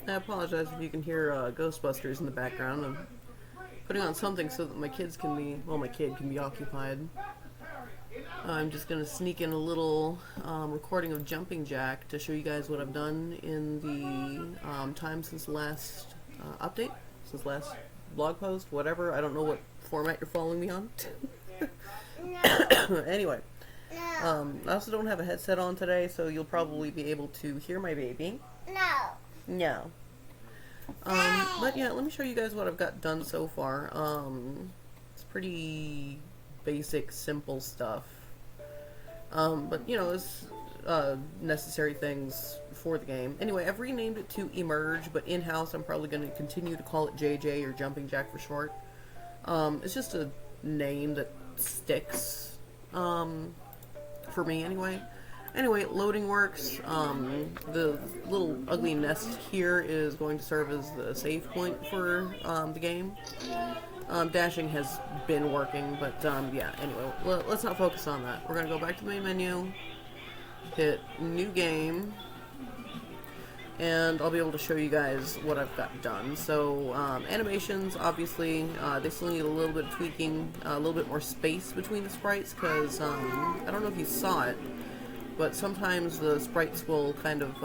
I apologize if you can hear Ghostbusters in the background. I'm putting on something so that my kids can be, well, my kid can be occupied. I'm just going to sneak in a little recording of Jumping Jack to show you guys what I've done in the time since last update, since last blog post, whatever. I don't know what format you're following me on. Anyway, I also don't have a headset on today, so you'll probably be able to hear my baby. No. No. But yeah, let me show you guys what I've got done so far. It's pretty basic, simple stuff. But you know, it's necessary things for the game. Anyway, I've renamed it to Emerge, but in-house I'm probably going to continue to call it JJ, or Jumping Jack for short. It's just a name that sticks, for me anyway. Anyway, loading works. The little ugly nest here is going to serve as the save point for the game. Dashing has been working, but yeah, anyway, let's not focus on that. We're going to go back to the main menu, hit New Game, and I'll be able to show you guys what I've got done. So, animations, obviously, they still need a little bit of tweaking, a little bit more space between the sprites, because I don't know if you saw it, but sometimes the sprites will kind of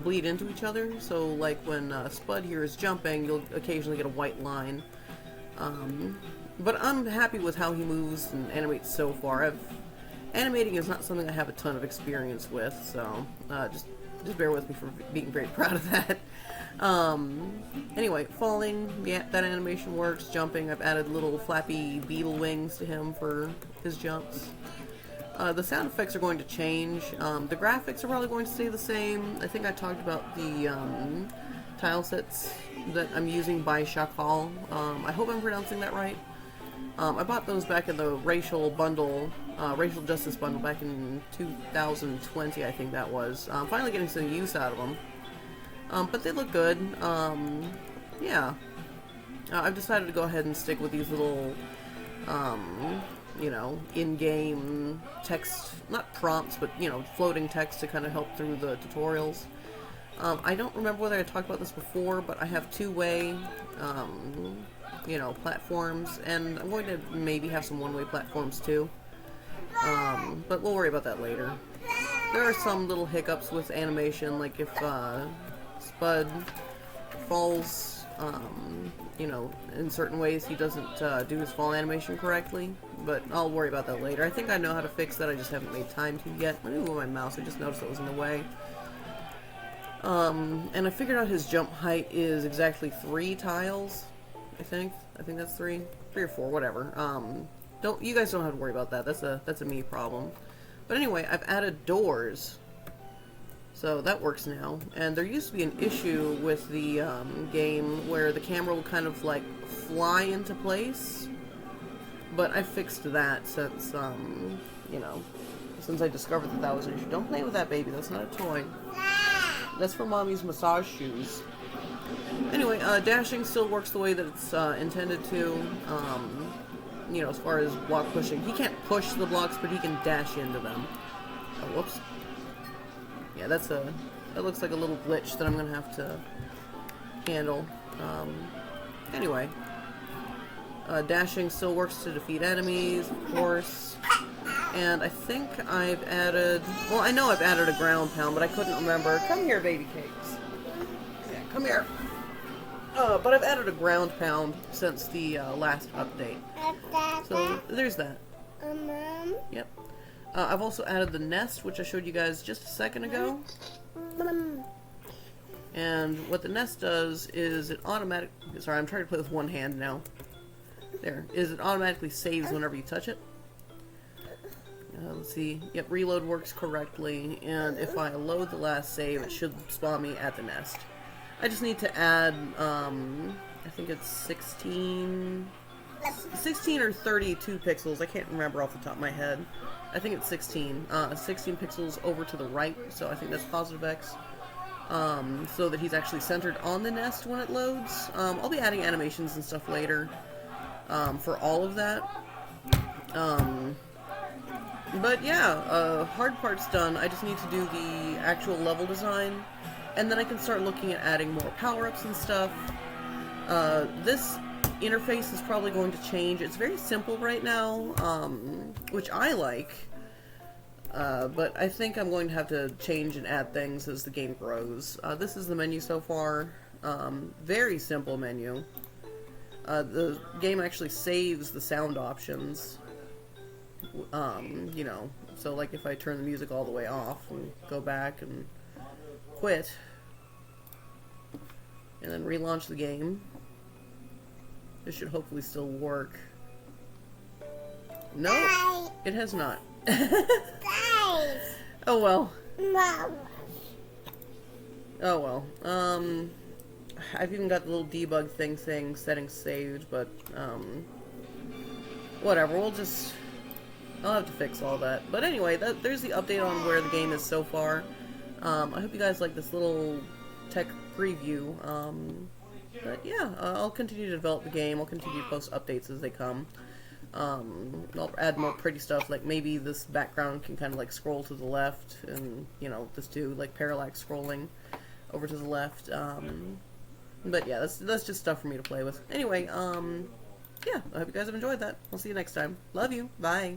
bleed into each other. So like when Spud here is jumping, you'll occasionally get a white line. But I'm happy with how he moves and animates so far. Animating is not something I have a ton of experience with, so just bear with me for being very proud of that. Anyway, falling, yeah, that animation works. Jumping, I've added little flappy beetle wings to him for his jumps. The sound effects are going to change. The graphics are probably going to stay the same. I think I talked about the tile sets that I'm using by Chacal. I hope I'm pronouncing that right. I bought those back in the racial justice bundle back in 2020, I think that was. I'm finally getting some use out of them. But they look good. Yeah. I've decided to go ahead and stick with these little you know, in-game text, not prompts, but, you know, floating text to kind of help through the tutorials. I don't remember whether I talked about this before, but I have two-way, you know, platforms, and I'm going to maybe have some one-way platforms too. But we'll worry about that later. There are some little hiccups with animation, like if Spud falls, you know, in certain ways he doesn't do his fall animation correctly, but I'll worry about that later. I think I know how to fix that, I just haven't made time to yet. Let me move my mouse, I just noticed it was in the way. And I figured out his jump height is exactly 3 tiles, I think that's 3 or 4, whatever. You guys don't have to worry about that, that's a me problem. But anyway, I've added doors. So that works now, and there used to be an issue with the game where the camera will kind of like fly into place, but I fixed that since, you know, since I discovered that was an issue. Don't play with that, baby, that's not a toy. That's for mommy's massage shoes. Anyway, dashing still works the way that it's intended to, you know, as far as block pushing. He can't push the blocks, but he can dash into them. Oh, whoops. Yeah, that looks like a little glitch that I'm gonna have to handle. Anyway, dashing still works to defeat enemies, of course. And I think I've added, well, I know I've added a ground pound, but I couldn't remember. Come here, baby cakes. Yeah, come here. But I've added a ground pound since the last update. So there's that. Yep. I've also added the nest, which I showed you guys just a second ago. And what the nest does is it sorry, I'm trying to play with one hand now. It automatically saves whenever you touch it. Let's see. Yep, reload works correctly, and if I load the last save, it should spawn me at the nest. I just need to add, I think it's 16 or 32 pixels, I can't remember off the top of my head. I think it's 16. 16 pixels over to the right, so I think that's positive X. So that he's actually centered on the nest when it loads. I'll be adding animations and stuff later for all of that. But yeah, hard part's done. I just need to do the actual level design. and then I can start looking at adding more power-ups and stuff. This interface is probably going to change. It's very simple right now, which I like, but I think I'm going to have to change and add things as the game grows. This is the menu so far. Very simple menu. The game actually saves the sound options. You know, so like if I turn the music all the way off and go back and quit, and then relaunch the game, this should hopefully still work. No, Bye. it has not. Guys. Oh well. Mom. Oh well. I've even got the little debug thing saying settings saved, but whatever. I'll have to fix all that. But anyway, there's the update on where the game is so far. I hope you guys like this little tech preview. But yeah, I'll continue to develop the game. I'll continue to post updates as they come. I'll add more pretty stuff, like maybe this background can kind of like scroll to the left, and you know, this do like parallax scrolling over to the left. But yeah, that's just stuff for me to play with. Anyway, yeah, I hope you guys have enjoyed that. I'll see you next time. Love you. Bye.